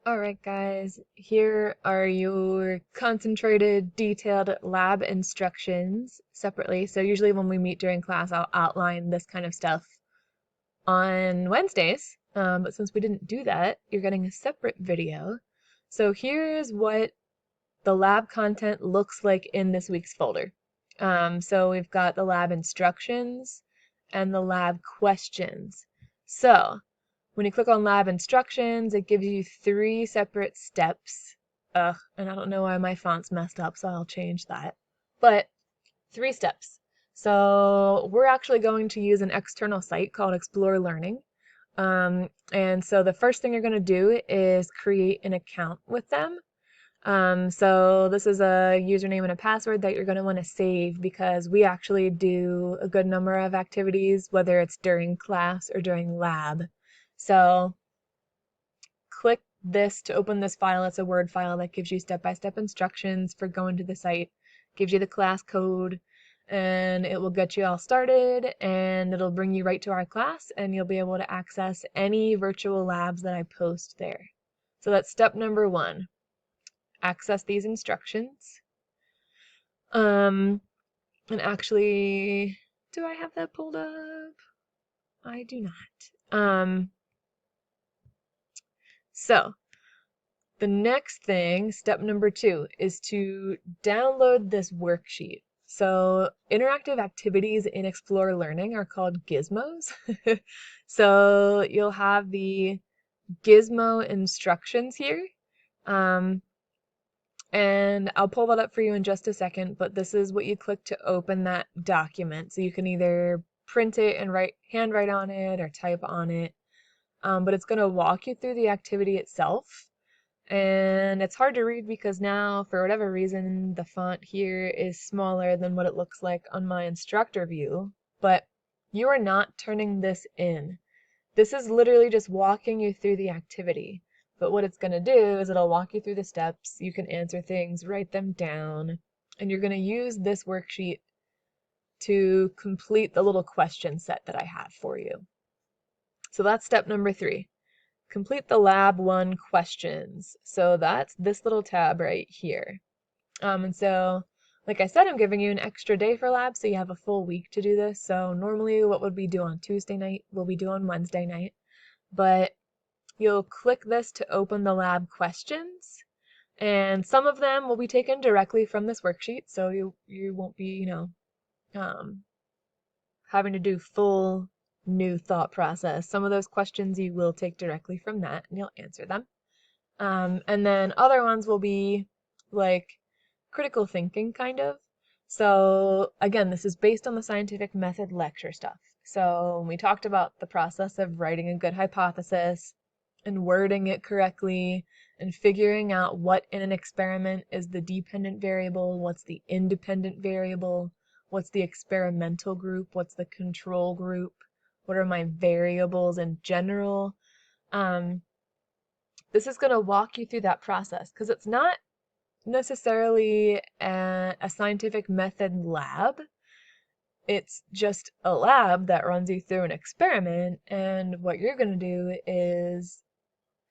Alright guys, here are your concentrated, detailed lab instructions separately. So usually when we meet during class, I'll outline this kind of stuff on Wednesdays. But since we didn't do that, you're getting a separate video. So here's what the lab content looks like in this week's folder. So we've got the lab instructions and the lab questions. So when you click on lab instructions, it gives you 3 separate steps. Ugh, and I don't know why my font's messed up, so I'll change that. But 3 steps. So we're actually going to use an external site called Explore Learning. And so the first thing you're going to do is create an account with them. So this is a username and a password that you're going to want to save because we actually do a good number of activities, whether it's during class or during lab. So click this to open this file. It's a Word file that gives you step-by-step instructions for going to the site, gives you the class code, and it will get you all started, and it'll bring you right to our class, and you'll be able to access any virtual labs that I post there. So that's step number 1. Access these instructions. And actually, do I have that pulled up? I do not. So the next thing, step number 2, is to download this worksheet. So interactive activities in Explore Learning are called gizmos. So you'll have the gizmo instructions here. And I'll pull that up for you in just a second, but this is what you click to open that document. So you can either print it and handwrite on it or type on it. But it's going to walk you through the activity itself. And it's hard to read because now, for whatever reason, the font here is smaller than what it looks like on my instructor view. But you are not turning this in. This is literally just walking you through the activity. But what it's going to do is it'll walk you through the steps. You can answer things, write them down, and you're going to use this worksheet to complete the little question set that I have for you. So that's step number 3. Complete the Lab 1 questions. So that's this little tab right here. And so, like I said, I'm giving you an extra day for lab, so you have a full week to do this. So normally what would we do on Tuesday night, will we do on Wednesday night. But you'll click this to open the lab questions, and some of them will be taken directly from this worksheet, so you won't be, having to do full new thought process. Some of those questions you will take directly from that, and you'll answer them. And then other ones will be like critical thinking, kind of. So again, this is based on the scientific method lecture stuff. So we talked about the process of writing a good hypothesis and wording it correctly and figuring out what in an experiment is the dependent variable, what's the independent variable, what's the experimental group, what's the control group, what are my variables in general. This is going to walk you through that process because it's not necessarily a scientific method lab. It's just a lab that runs you through an experiment, and what you're going to do is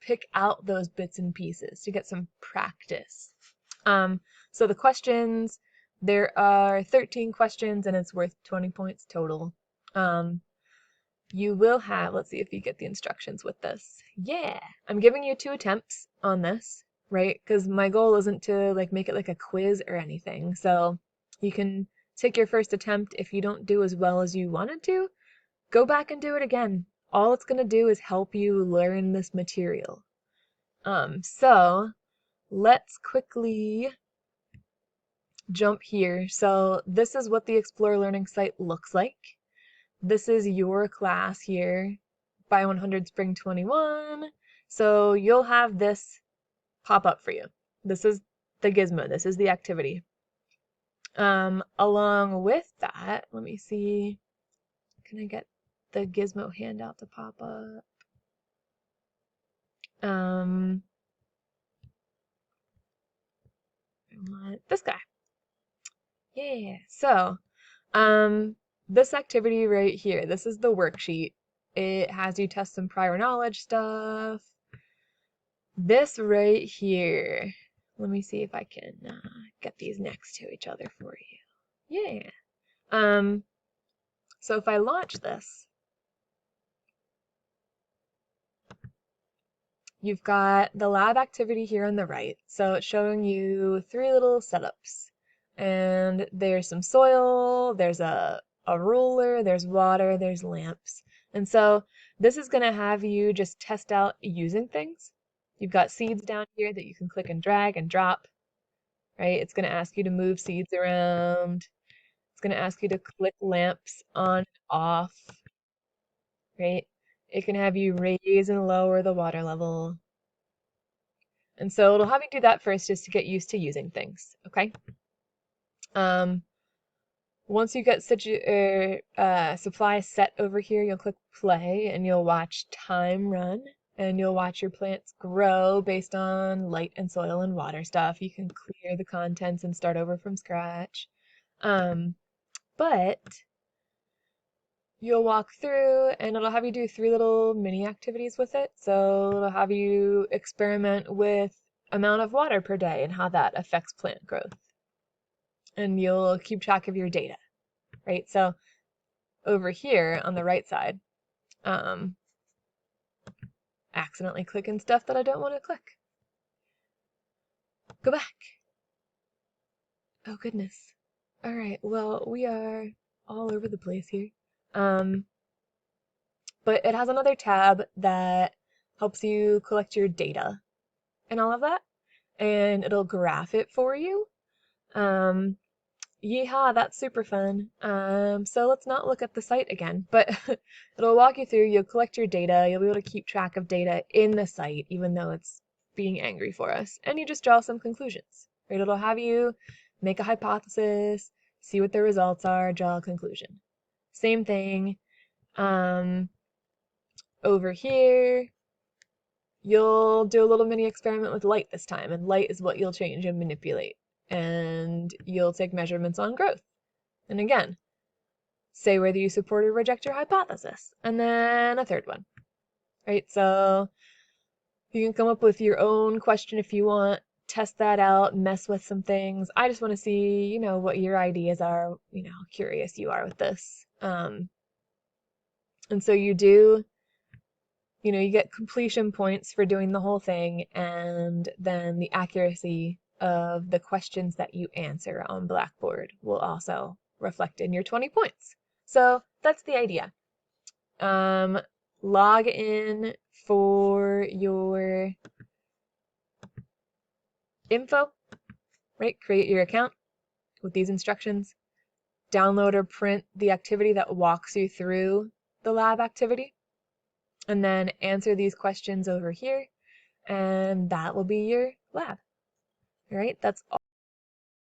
pick out those bits and pieces to get some practice. So the questions, there are 13 questions and it's worth 20 points total. You will have, let's see if you get the instructions with this. Yeah, I'm giving you 2 attempts on this, right? Because my goal isn't to like make it like a quiz or anything. So you can take your first attempt. If you don't do as well as you wanted to, go back and do it again. All it's going to do is help you learn this material. So let's quickly jump here. So this is what the Explore Learning site looks like. This is your class here, Bio100 Spring 21. So you'll have this pop up for you. This is the gizmo. This is the activity. Along with that, let me see. Can I get the gizmo handout to pop up? I want this guy. Yeah. So, this activity right here, this is the worksheet. It has you test some prior knowledge stuff. This right here, let me see if I can get these next to each other for you. Yeah. So if I launch this, you've got the lab activity here on the right. So it's showing you three little setups. And there's some soil, there's a ruler, there's water, there's lamps. And so this is going to have you just test out using things. You've got seeds down here that you can click and drag and drop, right? It's going to ask you to move seeds around. It's going to ask you to click lamps on and off, right? It can have you raise and lower the water level. And so it'll have you do that first just to get used to using things, okay? Um, Once you get such a supply set over here, you'll click play and you'll watch time run and you'll watch your plants grow based on light and soil and water stuff. You can clear the contents and start over from scratch. But you'll walk through and it'll have you do three little mini activities with it. So it'll have you experiment with amount of water per day and how that affects plant growth. And you'll keep track of your data, right? So over here on the right side, um, accidentally clicking stuff that I don't want to click. Go back. Oh goodness. All right, well, we are all over the place here. Um, but it has another tab that helps you collect your data and all of that, and it'll graph it for you. Um, Yeehaw, that's super fun. So let's not look at the site again, but it'll walk you through, you'll collect your data, you'll be able to keep track of data in the site, even though it's being angry for us, and you just draw some conclusions, right? It'll have you make a hypothesis, see what the results are, draw a conclusion. Same thing, um, over here, you'll do a little mini experiment with light this time, and light is what you'll change and manipulate, and you'll take measurements on growth. And again, say whether you support or reject your hypothesis. And then a third one, right? So you can come up with your own question if you want, test that out, mess with some things. I just want to see, what your ideas are, how curious you are with this. And so you do, you get completion points for doing the whole thing, and then the accuracy of the questions that you answer on Blackboard will also reflect in your 20 points. So that's the idea. Log in for your info, right? Create your account with these instructions. Download or print the activity that walks you through the lab activity. And then answer these questions over here. And that will be your lab. All right? That's all.